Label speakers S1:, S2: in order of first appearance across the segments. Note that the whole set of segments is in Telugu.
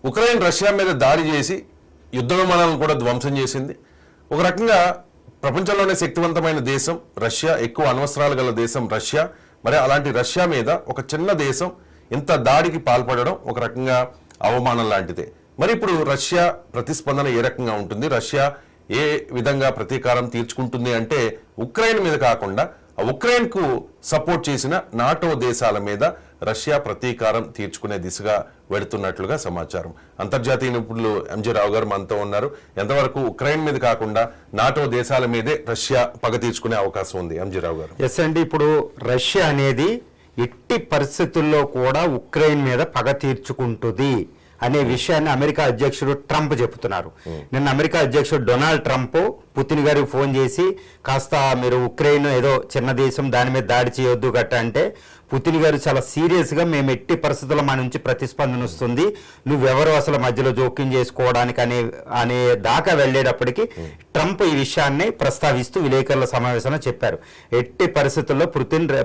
S1: ఉక్రెయిన్ రష్యా మీద దాడి చేసి యుద్ధ విమానాలను కూడా ధ్వంసం చేసింది. ఒక రకంగా ప్రపంచంలోనే శక్తివంతమైన దేశం రష్యా, ఎక్కువ అణ్వస్త్రాలు గల దేశం రష్యా. మరి అలాంటి రష్యా మీద ఒక చిన్న దేశం ఇంత దాడికి పాల్పడడం ఒక రకంగా అవమానం లాంటిదే. మరి ఇప్పుడు రష్యా ప్రతిస్పందన ఏ రకంగా ఉంటుంది, రష్యా ఏ విధంగా ప్రతీకారం తీర్చుకుంటుంది అంటే ఉక్రెయిన్ మీద కాకుండా ఉక్రెయిన్ కు సపోర్ట్ చేసిన నాటో దేశాల మీద రష్యా ప్రతీకారం తీర్చుకునే దిశగా వెళుతున్నట్లుగా సమాచారం. అంతర్జాతీయ నిపుణులు ఎంజీ రావు గారు మనతో ఉన్నారు. ఎంతవరకు ఉక్రెయిన్ మీద కాకుండా నాటో దేశాల మీదే రష్యా పగ తీర్చుకునే అవకాశం ఉంది ఎంజీ రావు గారు?
S2: ఎస్ అండి, ఇప్పుడు రష్యా అనేది ఎట్టి పరిస్థితుల్లో కూడా ఉక్రెయిన్ మీద పగ తీర్చుకుంటుంది అనే విషయాన్ని అమెరికా అధ్యక్షుడు ట్రంప్ చెబుతున్నారు. నిన్న అమెరికా అధ్యక్షుడు డొనాల్డ్ ట్రంప్ పుతిన్ గారికి ఫోన్ చేసి కాస్త మీరు ఉక్రెయిన్ ఏదో చిన్న దేశం దాని మీద దాడి చేయొద్దు గట్ట అంటే పుతిన్ గారు చాలా సీరియస్గా మేము ఎట్టి పరిస్థితుల్లో మా నుంచి ప్రతిస్పందన వస్తుంది, నువ్వెవరు అసలు మధ్యలో జోక్యం చేసుకోవడానికి అనే దాకా వెళ్ళేటప్పటికి ట్రంప్ ఈ విషయాన్ని ప్రస్తావిస్తూ విలేకరుల సమావేశంలో చెప్పారు. ఎట్టి పరిస్థితుల్లో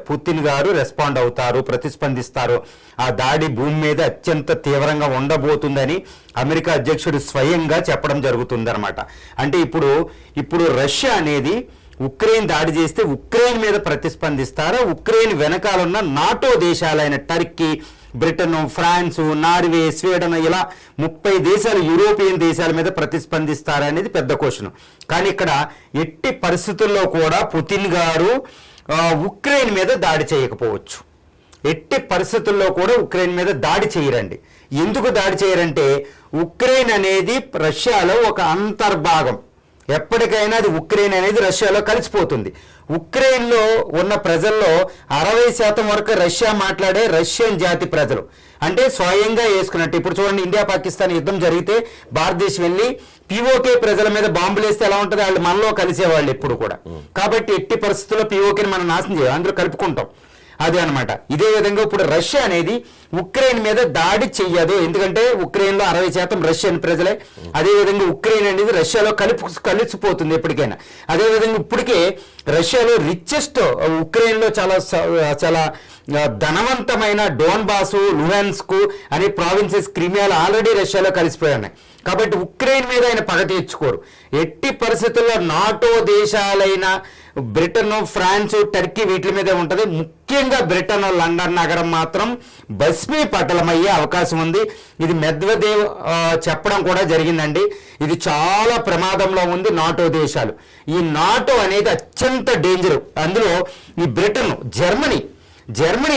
S2: పుతిన్ గారు రెస్పాండ్ అవుతారు, ప్రతిస్పందిస్తారు, ఆ దాడి భూమి మీద అత్యంత తీవ్రంగా ఉండబోతుందని అమెరికా అధ్యక్షుడు స్వయంగా చెప్పడం జరుగుతుందన్నమాట. అంటే ఇప్పుడు రష్యా అనేది ఉక్రెయిన్ దాడి చేస్తే ఉక్రెయిన్ మీద ప్రతిస్పందిస్తారా, ఉక్రెయిన్ వెనకాలన్న నాటో దేశాలైన Turkey, Britain, France, Norway, Sweden ఇలా 30 దేశాలు యూరోపియన్ దేశాల మీద ప్రతిస్పందిస్తారా అనేది పెద్ద క్వశ్చన్. కానీ ఇక్కడ ఎట్టి పరిస్థితుల్లో కూడా పుతిన్ గారు ఉక్రెయిన్ మీద దాడి చేయకపోవచ్చు. ఎట్టి పరిస్థితుల్లో కూడా ఉక్రెయిన్ మీద దాడి చేయరండి. ఎందుకు దాడి చేయరంటే ఉక్రెయిన్ అనేది రష్యాలో ఒక అంతర్భాగం. ఎప్పటికైనా అది ఉక్రెయిన్ అనేది రష్యాలో కలిసిపోతుంది. ఉక్రెయిన్లో ఉన్న ప్రజల్లో 60% వరకు రష్యా మాట్లాడే రష్యన్ జాతి ప్రజలు, అంటే స్వయంగా వేసుకున్నట్టు. ఇప్పుడు చూడండి, ఇండియా పాకిస్తాన్ యుద్ధం జరిగితే భారతదేశం వెళ్ళి పిఓకే ప్రజల మీద బాంబులు వేస్తే ఎలా ఉంటుంది, వాళ్ళు మనలో కలిసేవాళ్ళు ఎప్పుడు కూడా. కాబట్టి ఎట్టి పరిస్థితుల్లో పిఓకేని మనం నాశనం చేయాలి, అందులో కలుపుకుంటాం, అదే అనమాట. ఇదే విధంగా ఇప్పుడు రష్యా అనేది ఉక్రెయిన్ మీద దాడి చెయ్యదు, ఎందుకంటే ఉక్రెయిన్లో 60% రష్యన్ ప్రజలే. అదేవిధంగా ఉక్రెయిన్ అనేది రష్యాలో కలిసిపోతుంది ఎప్పటికైనా. అదేవిధంగా ఇప్పటికే రష్యాలో రిచెస్ట్, ఉక్రెయిన్లో చాలా ధనవంతమైన డోన్బాసు, లుహాన్స్క్ అనే ప్రావిన్సెస్, క్రిమియాలు ఆల్రెడీ రష్యాలో కలిసిపోయి. కాబట్టి ఉక్రెయిన్ మీద ఆయన పగ తీర్చుకోరు. ఎట్టి పరిస్థితుల్లో నాటో దేశాలైన బ్రిటన్, ఫ్రాన్స్, టర్కీ వీటి మీదే ఉంటుంది. ముఖ్యంగా బ్రిటన్, లండన్ నగరం మాత్రం భస్మీపటలమయ్యే అవకాశం ఉంది. ఇది మెద్వదేవ్ చెప్పడం కూడా జరిగిందండి. ఇది చాలా ప్రమాదంలో ఉంది నాటో దేశాలు. ఈ నాటో అనేది అత్యంత డేంజర్. అందులో ఈ బ్రిటన్, జర్మనీ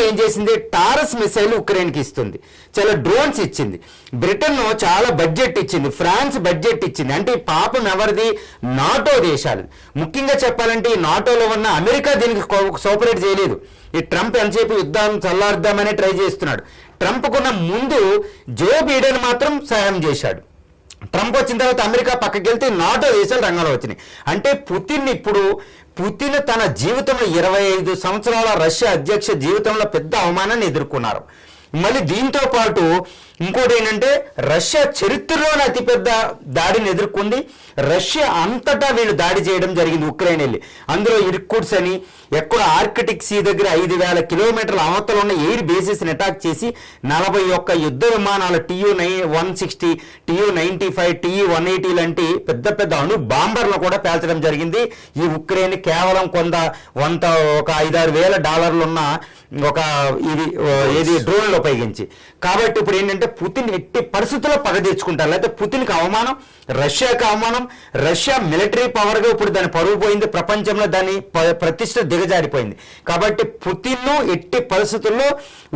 S2: ఏం చేసింది, టారస్ మిసైల్ ఉక్రెయిన్కి ఇస్తుంది, చాలా డ్రోన్స్ ఇచ్చింది. బ్రిటన్ చాలా బడ్జెట్ ఇచ్చింది, ఫ్రాన్స్ బడ్జెట్ ఇచ్చింది. అంటే ఈ పాపం ఎవరిది, నాటో దేశాలు. ముఖ్యంగా చెప్పాలంటే ఈ నాటోలో ఉన్న అమెరికా దీనికి కోఆపరేట్ చేయలేదు. ఈ ట్రంప్ ఎంతసేపు యుద్ధం చల్లార్దామని ట్రై చేస్తున్నాడు. ట్రంప్కున్న ముందు జో బైడెన్ మాత్రం సహాయం చేశాడు. ట్రంప్ వచ్చిన తర్వాత అమెరికా పక్కకి వెళ్తే నాటో దేశాలు రంగంలో వచ్చినాయి. అంటే పుతిన్ తన జీవితంలో 25 సంవత్సరాల రష్యా అధ్యక్ష జీవితంలో పెద్ద అవమానాన్ని ఎదుర్కొన్నారు. మళ్ళీ దీంతో పాటు ఇంకోటి ఏంటంటే రష్యా చరిత్రలోనే అతిపెద్ద దాడిని ఎదుర్కొంది. రష్యా అంతటా వీళ్ళు దాడి చేయడం జరిగింది ఉక్రెయిన్ వెళ్ళి. అందులో ఇర్కుట్స్ అని ఎక్కడ ఆర్కిటిక్ సీ దగ్గర 5000 కిలోమీటర్ల అవతల ఉన్న ఎయిర్ బేసెస్ని అటాక్ చేసి 41 యుద్ధ విమానాల TU-160, TU-95, TU-180 లాంటి పెద్ద అణు బాంబర్లు కూడా పేల్చడం జరిగింది. ఈ ఉక్రెయిన్ కేవలం ఒక $5,000-6,000 ఉన్న ఒక ఇది డ్రోన్లో ఉపయోగించి. కాబట్టి ఇప్పుడు ఏంటంటే పుతిన్ ఎట్టి పరిస్థితుల్లో పగ తీర్చుకుంటారు. లేకపోతే పుతిన్కి అవమానం, రష్యాకి అవమానం. రష్యా మిలిటరీ పవర్గా ఇప్పుడు దాని పరువు పోయింది, ప్రపంచంలో దాని ప్రతిష్ట దిగజారిపోయింది. కాబట్టి పుతిన్ ఎట్టి పరిస్థితుల్లో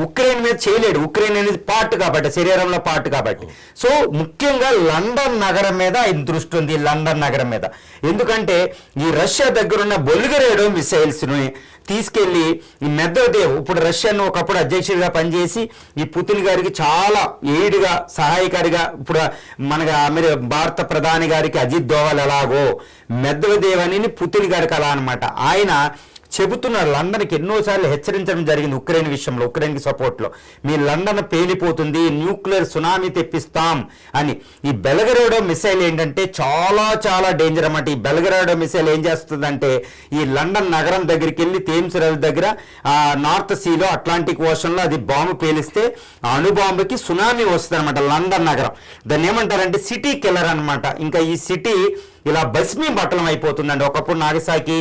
S2: ఉక్రెయిన్ మీద చేయలేడు. ఉక్రెయిన్ అనేది పార్ట్ కాబట్టి, శరీరంలో పార్ట్ కాబట్టి. సో ముఖ్యంగా లండన్ నగరం మీద ఆయన దృష్టి ఉంది, లండన్ నగరం మీద. ఎందుకంటే ఈ రష్యా దగ్గరున్న బొల్గరేడో మిసైల్స్ని తీసుకెళ్లి ఈ మెద్వదేవ్, ఇప్పుడు రష్యాను ఒకప్పుడు అధ్యక్షుడిగా పనిచేసి ఈ పుతిన్ గారికి చాలా ఎయిడ్గా, సహాయకారిగా, ఇప్పుడు మన భారత ప్రధాని గారికి అజిత్ దోవల్ ఎలాగో మెద్వదేవ్ అని పుతిన్ గారికి అలా అనమాట. ఆయన చెబుతున్నారు. లండన్కి ఎన్నోసార్లు హెచ్చరించడం జరిగింది ఉక్రెయిన్ విషయంలో, ఉక్రెయిన్కి సపోర్ట్లో. మీ లండన్ పేలిపోతుంది, న్యూక్లియర్ సునామీ తెప్పిస్తాం అని. ఈ బెల్గరాడో మిసైల్ ఏంటంటే చాలా చాలా డేంజర్ అన్నమాట. ఈ బెల్గరాడో మిసైల్ ఏం చేస్తుందంటే ఈ లండన్ నగరం దగ్గరికి వెళ్ళి థేమ్స్ రివర్ దగ్గర నార్త్ సీలో అట్లాంటిక్ ఓషన్లో అది బాంబు పేలిస్తే ఆ అణుబాంబుకి సునామీ వస్తుంది అనమాట లండన్ నగరం. దాన్ని ఏమంటారంటే సిటీ కిల్లర్ అనమాట. ఇంకా ఈ సిటీ ఇలా భస్మీ పట్టణం అయిపోతుందండి. ఒకప్పుడు నాగసాకి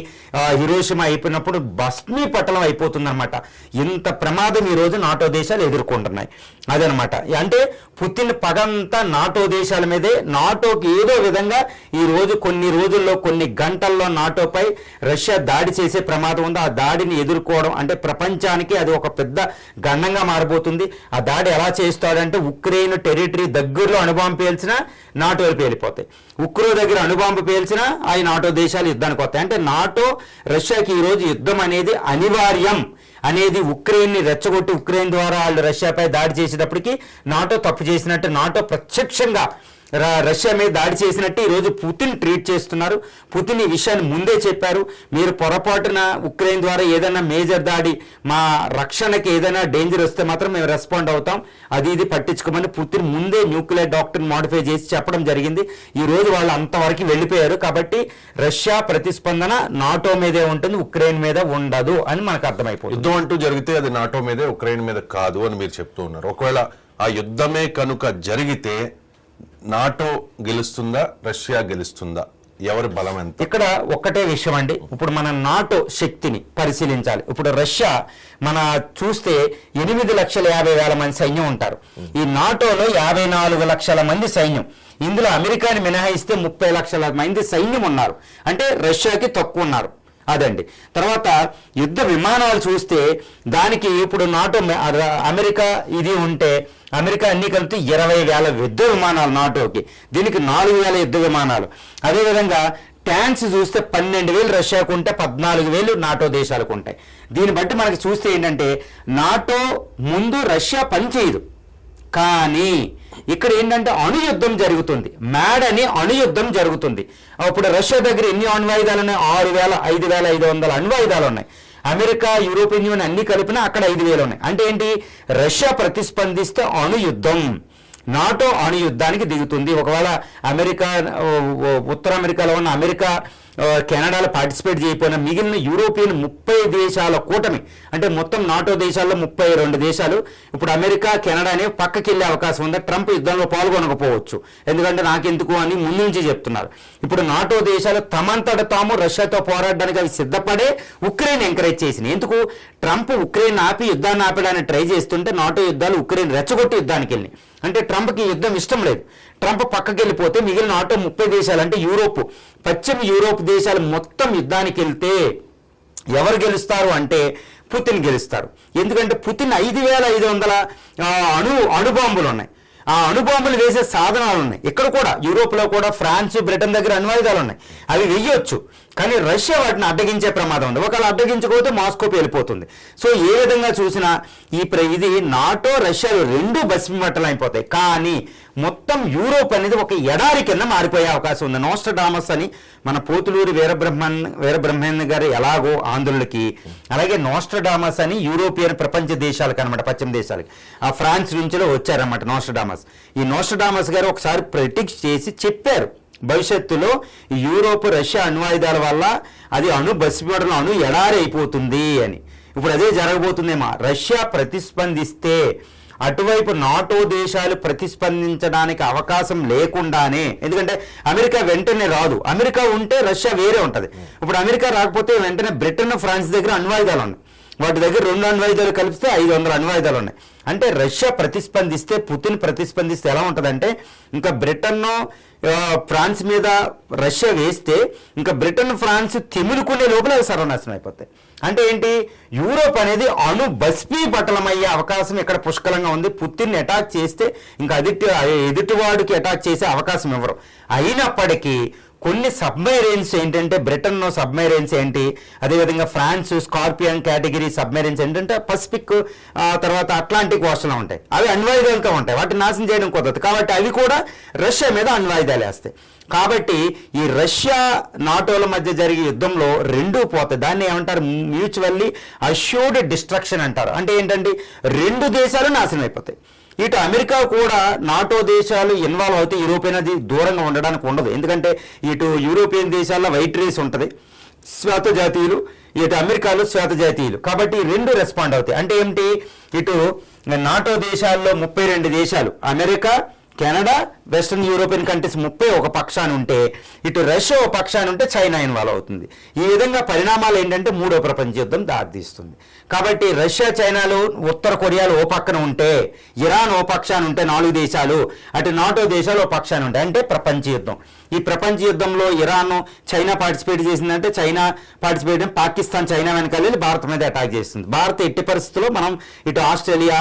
S2: హిరోషిమా అయిపోయినప్పుడు భస్మీ పట్టణం అయిపోతుంది అనమాట. ఇంత ప్రమాదం ఈరోజు నాటో దేశాలు ఎదుర్కొంటున్నాయి. అదనమాట. అంటే పుతిన్ పగంతా నాటో దేశాల మీదే. నాటోకి ఏదో విధంగా ఈ రోజు కొన్ని రోజుల్లో కొన్ని గంటల్లో నాటోపై రష్యా దాడి చేసే ప్రమాదం ఉంది. ఆ దాడిని ఎదుర్కోవడం అంటే ప్రపంచానికి అది ఒక పెద్ద గండంగా మారబోతుంది. ఆ దాడి ఎలా చేస్తాడంటే ఉక్రెయిన్ టెరిటరీ దగ్గరలో అణుబాంబు పేల్చినా నాటోలు పేలిపోతాయి. ఉక్రెయిన్ దగ్గర అణుబాంబు పేల్చినా ఆ నాటో దేశాలు యుద్ధానికి వస్తాయి. అంటే నాటో రష్యాకి ఈరోజు యుద్ధం అనేది అనివార్యం అనేది ఉక్రెయిన్ని రెచ్చగొట్టి ఉక్రెయిన్ ద్వారా వాళ్ళు రష్యాపై దాడి చేసేటప్పటికి నాటో తప్పు చేసినట్టు, నాటో ప్రత్యక్షంగా రష్యా మీద దాడి చేసినట్టు ఈరోజు పుతిన్ ట్రీట్ చేస్తున్నారు. పుతిన్ ఈ విషయాన్ని ముందే చెప్పారు. మీరు పొరపాటున ఉక్రెయిన్ ద్వారా ఏదైనా మేజర్ దాడి మా రక్షణకి ఏదైనా డేంజర్ వస్తే మాత్రం మేము రెస్పాండ్ అవుతాం, అది ఇది పట్టించుకోమని పుతిన్ ముందే న్యూక్లియర్ డాక్టర్ని మోడిఫై చేసి చెప్పడం జరిగింది. ఈ రోజు వాళ్ళు అంతవరకు వెళ్ళిపోయారు. కాబట్టి రష్యా ప్రతిస్పందన నాటో మీదే ఉంటుంది, ఉక్రెయిన్ మీద ఉండదు అని మనకు అర్థమైపోతుంది.
S1: యుద్ధం అంటూ జరిగితే అది నాటో మీదే, ఉక్రెయిన్ మీద కాదు అని మీరు చెప్తూ ఉన్నారు. ఒకవేళ ఆ యుద్ధమే కనుక జరిగితే నాటో గెలుస్తుందా, రష్యా గెలుస్తుందా? ఎవరి బలం ఎంత?
S2: ఇక్కడ ఒక్కటే విషయం అండి. ఇప్పుడు మన నాటో శక్తిని పరిశీలించాలి. ఇప్పుడు రష్యా మన చూస్తే 8,50,000 మంది సైన్యం ఉంటారు. ఈ నాటోలో 54 లక్షల మంది సైన్యం. ఇందులో అమెరికాని మినహాయిస్తే 30 లక్షల మంది సైన్యం ఉన్నారు. అంటే రష్యాకి తక్కువ ఉన్నారు. అదండి. తర్వాత యుద్ధ విమానాలు చూస్తే దానికి ఇప్పుడు నాటో అమెరికా ఇది ఉంటే అమెరికా అన్ని కలిపి 20,000 యుద్ధ విమానాలు నాటోకి, దీనికి 4,000 యుద్ధ విమానాలు. అదేవిధంగా ట్యాంక్స్ చూస్తే 12,000 రష్యాకు ఉంటే 14,000 నాటో దేశాలకు ఉంటాయి. దీన్ని బట్టి మనకి చూస్తే ఏంటంటే నాటో ముందు రష్యా పనిచేయదు. కానీ ఇక్కడ ఏంటంటే అణుయుద్ధం జరుగుతుంది, మ్యాడ్ అని అణుయుద్ధం జరుగుతుంది. అప్పుడు రష్యా దగ్గర ఎన్ని అణ్వాయుధాలు ఉన్నాయి? 5,500 అణ్వాయుధాలు ఉన్నాయి. అమెరికా, యూరోపియన్ యూనియన్ అన్ని కలిపినా అక్కడ 5,000 ఉన్నాయి. అంటే ఏంటి? రష్యా ప్రతిస్పందిస్తే అణుయుద్ధం, నాటో అణుయుద్ధానికి దిగుతుంది. ఒకవేళ అమెరికా, ఉత్తర అమెరికాలో ఉన్న అమెరికా, కెనడాలో పార్టిసిపేట్ చేయకపోయినా మిగిలిన యూరోపియన్ 30 దేశాల కూటమి, అంటే మొత్తం నాటో దేశాల్లో 32 దేశాలు ఇప్పుడు అమెరికా, కెనడా అనేవి పక్కకి వెళ్ళే అవకాశం ఉంది. ట్రంప్ యుద్ధంలో పాల్గొనకపోవచ్చు, ఎందుకంటే నాకెందుకు అని ముందు నుంచి చెప్తున్నారు. ఇప్పుడు నాటో దేశాలు తమంతట తాము రష్యాతో పోరాడడానికి అవి సిద్ధపడే ఉక్రెయిన్ ఎంకరేజ్ చేసింది. ఎందుకు? ట్రంప్ ఉక్రెయిన్ ఆపి యుద్ధాన్ని ఆపడానికి ట్రై చేస్తుంటే నాటో యుద్ధాలు ఉక్రెయిన్ రెచ్చగొట్టి యుద్ధానికి వెళ్ళి, అంటే ట్రంప్కి యుద్ధం ఇష్టం లేదు. ట్రంప్ పక్కకి వెళ్ళిపోతే మిగిలిన నాటో 30 దేశాలు అంటే యూరోప్, పశ్చిమ యూరోప్ దేశాలు మొత్తం యుద్ధానికి వెళ్తే ఎవరు గెలుస్తారు అంటే పుతిన్ గెలుస్తారు. ఎందుకంటే పుతిన్ 5,500 అణుబాంబులు ఉన్నాయి. ఆ అణుబాంబులు వేసే సాధనాలు ఉన్నాయి. ఇక్కడ కూడా యూరోప్లో కూడా ఫ్రాన్స్, బ్రిటన్ దగ్గర అణ్వాయుధాలు ఉన్నాయి. అవి వెయ్యొచ్చు, కానీ రష్యా వాటిని అడ్డగించే ప్రమాదం ఉంది. ఒకవేళ అడ్డగించకపోతే మాస్కోకి వెళ్ళిపోతుంది. సో ఏ విధంగా చూసినా ఇది నాటో, రష్యాలు రెండు భస్మీపట్టణం అయిపోతాయి. కానీ మొత్తం యూరోప్ అనేది ఒక ఎడారి కింద మారిపోయే అవకాశం ఉంది. నోస్ట్రడామస్ అని మన పోతులూరి వీరబ్రహ్మణ్య గారు ఎలాగో ఆంధ్రులకి, అలాగే నోస్ట్రడామస్ అని యూరోపియన్ ప్రపంచ దేశాలకు అనమాట, పశ్చిమ దేశాలకి, ఆ ఫ్రాన్స్ నుంచి వచ్చారన్నమాట నోస్ట్రడామస్. ఈ నోస్ట్రడామస్ గారు ఒకసారి ప్రెడిక్ట్ చేసి చెప్పారు, భవిష్యత్తులో యూరోప్ రష్యా అణ్వాయుధాల వల్ల అది భస్మీపట్టణం, ఎడారి అయిపోతుంది అని. ఇప్పుడు అదే జరగబోతుందేమో. రష్యా ప్రతిస్పందిస్తే అటువైపు నాటో దేశాలు ప్రతిస్పందించడానికి అవకాశం లేకుండానే, ఎందుకంటే అమెరికా వెంటనే రాదు. అమెరికా ఉంటే రష్యా వేరే ఉంటుంది. ఇప్పుడు అమెరికా రాకపోతే వెంటనే బ్రిటన్, ఫ్రాన్స్ దగ్గర అణ్వాయుధాలు ఉన్నాయి. వాటి దగ్గర 2 అణ్వాయుధాలు కలిపితే 500 అణ్వాయుధాలు ఉన్నాయి. అంటే రష్యా ప్రతిస్పందిస్తే, పుతిన్ ప్రతిస్పందిస్తే ఎలా ఉంటుందంటే, ఇంకా బ్రిటన్, ఫ్రాన్స్ మీద రష్యా వేస్తే ఇంకా బ్రిటన్, ఫ్రాన్స్ తెములుకునే లోపల అవి సర్వనాశనం అయిపోతాయి. అంటే ఏంటి? యూరోప్ అనేది భస్మీపట్టణమయ్యే అవకాశం ఇక్కడ పుష్కలంగా ఉంది. పుతిన్ అటాక్ చేస్తే ఇంకా ఎదుటివాడికి అటాక్ చేసే అవకాశం ఇవ్వరు. అయినప్పటికీ కొన్ని సబ్మెరైన్స్ ఏంటంటే బ్రిటన్ సబ్మెరైన్స్ ఏంటి, అదేవిధంగా ఫ్రాన్స్ స్కార్పియన్ కేటగిరీ సబ్మెరైన్స్ ఏంటంటే పసిఫిక్ తర్వాత అట్లాంటిక్ ఓషన్లో ఉంటాయి. అవి అణ్వాయుధాలతో ఉంటాయి, వాటిని నాశనం చేయడం కుదరదు. కాబట్టి అవి కూడా రష్యా మీద అణ్వాయుధాలు వేస్తాయి. కాబట్టి ఈ రష్యా నాటోల మధ్య జరిగే యుద్ధంలో రెండూ పోతాయి. దాన్ని ఏమంటారు, మ్యూచువల్లీ అష్యూర్డ్ డిస్ట్రక్షన్ అంటారు. అంటే ఏంటంటే రెండు దేశాలు నాశనం అయిపోతాయి. ఇటు అమెరికా కూడా నాటో దేశాలు ఇన్వాల్వ్ అవుతాయి, యూరోపియన్ అది దూరంగా ఉండడానికి ఉండదు. ఎందుకంటే ఇటు యూరోపియన్ దేశాల్లో వైట్ రేస్ ఉంటుంది, శ్వేత జాతీయులు, ఇటు అమెరికాలో శ్వేత జాతీయులు. కాబట్టి రెండు రెస్పాండ్ అవుతాయి. అంటే ఏమిటి, ఇటు నాటో దేశాల్లో 32 దేశాలు, America, Canada, western European countries 30 ఒక పక్షాన్ని ఉంటే, ఇటు రష్యా ఒక పక్షాన్ని ఉంటే చైనా ఇన్వాల్వ్ అవుతుంది. ఈ విధంగా పరిణామాలు ఏంటంటే మూడో ప్రపంచ యుద్ధం దారితీస్తుంది. కాబట్టి రష్యా, చైనాలు, ఉత్తర కొరియాలు ఓ పక్కన ఉంటే, ఇరాన్ ఓ పక్షాన్ని ఉంటే 4 దేశాలు, అటు నాటో దేశాలు ఓ పక్షాన్ని ఉంటాయి. అంటే ప్రపంచ యుద్ధం. ఈ ప్రపంచ యుద్ధంలో ఇరాన్, చైనా పార్టిసిపేట్ చేసిందంటే, చైనా పార్టిసిపేట్ పాకిస్తాన్ చైనా వెనకాల భారత్ మీద అటాక్ చేస్తుంది. భారత్ ఎట్టి పరిస్థితుల్లో మనం ఇటు ఆస్ట్రేలియా,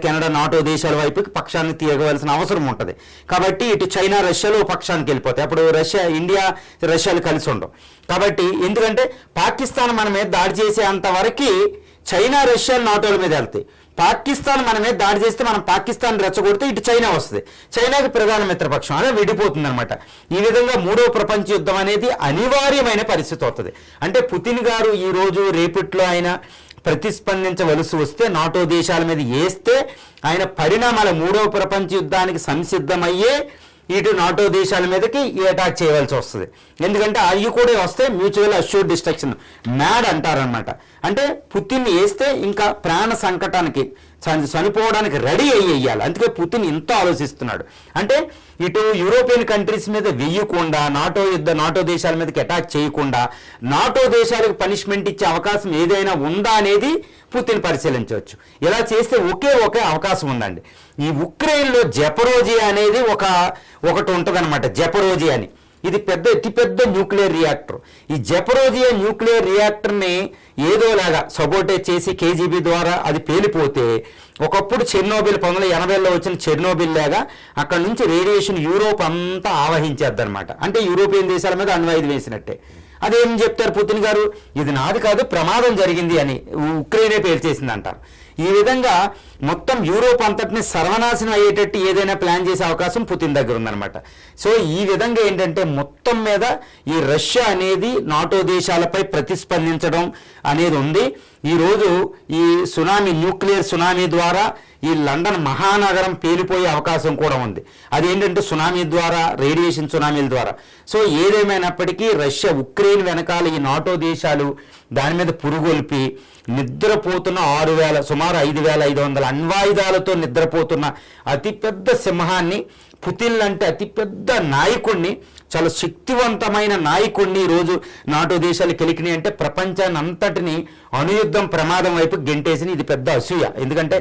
S2: కెనడా, నాటో దేశాల వైపుకి పక్షాన్ని తీయవలసిన అవసరం ఉంటుంది. కాబట్టి ఇటు చైనా, రష్యాలు పక్షానికి వెళ్ళిపోతాయి. అప్పుడు రష్యా, ఇండియా, రష్యాలు కలిసి ఉండవు. కాబట్టి ఎందుకంటే పాకిస్తాన్ మన మీద దాడి చేసే అంతవరకు చైనా, రష్యాలు నాటోల మీద వెళ్తాయి. పాకిస్తాన్ మన మీద దాడి చేస్తే మనం పాకిస్తాన్ రెచ్చగొడితే ఇటు చైనా వస్తుంది, చైనాకి ప్రధాన మిత్రపక్షం, అదే విడిపోతుంది అనమాట. ఈ విధంగా మూడో ప్రపంచ యుద్ధం అనేది అనివార్యమైన పరిస్థితి అవుతుంది. అంటే పుతిన్ గారు ఈ రోజు రేపట్లో ఆయన ప్రతిస్పందించవలసి వస్తే, నాటో దేశాల మీద వేస్తే ఆయన పరిణామాల మూడవ ప్రపంచ యుద్ధానికి సంసిద్ధమయ్యే ఇటు నాటో దేశాల మీదకి ఈ అటాక్ చేయవలసి వస్తుంది. ఎందుకంటే అవి కూడా వస్తే మ్యూచువల్ అష్యూర్డ్ డిస్ట్రక్షన్, మ్యాడ్ అంటారనమాట. అంటే పుతిన్ వేస్తే ఇంకా ప్రాణ సంకటానికి, చనిపోవడానికి రెడీ అయ్యేయాలి. అందుకే పుతిన్ ఇంత ఆలోచిస్తున్నాడు. అంటే ఇటు యూరోపియన్ కంట్రీస్ మీద వెయ్యకుండా, నాటో దేశాల మీదకి అటాక్ చేయకుండా, నాటో దేశాలకు పనిష్మెంట్ ఇచ్చే అవకాశం ఏదైనా ఉందా అనేది పుతిన్ పరిశీలించవచ్చు. ఇలా చేస్తే ఒకే అవకాశం ఉందండి. ఈ ఉక్రెయిన్లో జెపరోజియా అనేది ఒకటి ఉంటుందన్నమాట. జెపరోజియా అని, ఇది అతి పెద్ద న్యూక్లియర్ రియాక్టర్. ఈ జెపరోజియా న్యూక్లియర్ రియాక్టర్ని ఏదోలాగా సబోటేజ్ చేసి కేజీబీ ద్వారా అది పేలిపోతే, ఒకప్పుడు చెర్నోబిల్ 1980లో వచ్చిన చెర్నోబిల్ లాగా అక్కడ నుంచి రేడియేషన్ యూరోప్ అంతా ఆవహించేద్దనమాట. అంటే యూరోపియన్ దేశాల మీద అణ్వాయుధం వేసినట్టే. అదేం చెప్తారు పుతిన్ గారు, ఇది నాది కాదు, ప్రమాదం జరిగింది అని ఉక్రెయినే పేల్చేసింది అంటారు. ఈ విధంగా మొత్తం యూరోప్ అంతటిని సర్వనాశనం అయ్యేటట్టు ఏదైనా ప్లాన్ చేసే అవకాశం పుతిన్ దగ్గర ఉందన్నమాట. సో ఈ విధంగా ఏంటంటే మొత్తం మీద ఈ రష్యా అనేది నాటో దేశాలపై ప్రతిస్పందించడం అనేది ఉంది. ఈరోజు ఈ న్యూక్లియర్ సునామీ ద్వారా ఈ లండన్ మహానగరం పేలిపోయే అవకాశం కూడా ఉంది. అదేంటంటే సునామీ ద్వారా, రేడియేషన్ సునామీల ద్వారా. సో ఏదేమైనప్పటికీ రష్యా, ఉక్రెయిన్ వెనకాల ఈ నాటో దేశాలు దాని మీద పురుగొల్పి నిద్రపోతున్న సుమారు 5,500 అణ్వాయుధాలతో నిద్రపోతున్న అతిపెద్ద సింహాన్ని, పుతిన్ అంటే అతిపెద్ద నాయకుడిని, చాలా శక్తివంతమైన నాయకుడిని ఈరోజు నాటో దేశాలు కెలికినాయి. అంటే ప్రపంచాన్ని అంతటిని అణుయుద్ధం ప్రమాదం వైపు గెంటేసిన ఇది పెద్ద అసూయ. ఎందుకంటే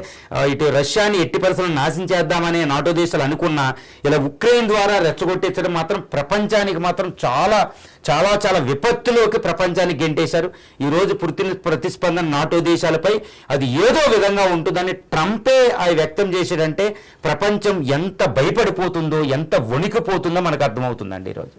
S2: ఇటు రష్యాని ఎట్టి పరిస్థితులను నాశనం చేద్దామనే నాటో దేశాలు అనుకున్నా, ఇలా ఉక్రెయిన్ ద్వారా రెచ్చగొట్టేసడం మాత్రం ప్రపంచానికి మాత్రం చాలా చాలా చాలా విపత్తులోకి ప్రపంచాన్ని గెంటేశారు. ఈరోజు పుతిన్ ప్రతిస్పందన నాటో దేశాలపై అది ఏదో విధంగా ఉంటుందని ట్రంపే అది వ్యక్తం చేశాడంటే ప్రపంచం ఎంత భయపడిపోతుందో, ఎంత వణికిపోతుందో మనకు అర్థమవుతుందండి ఈరోజు.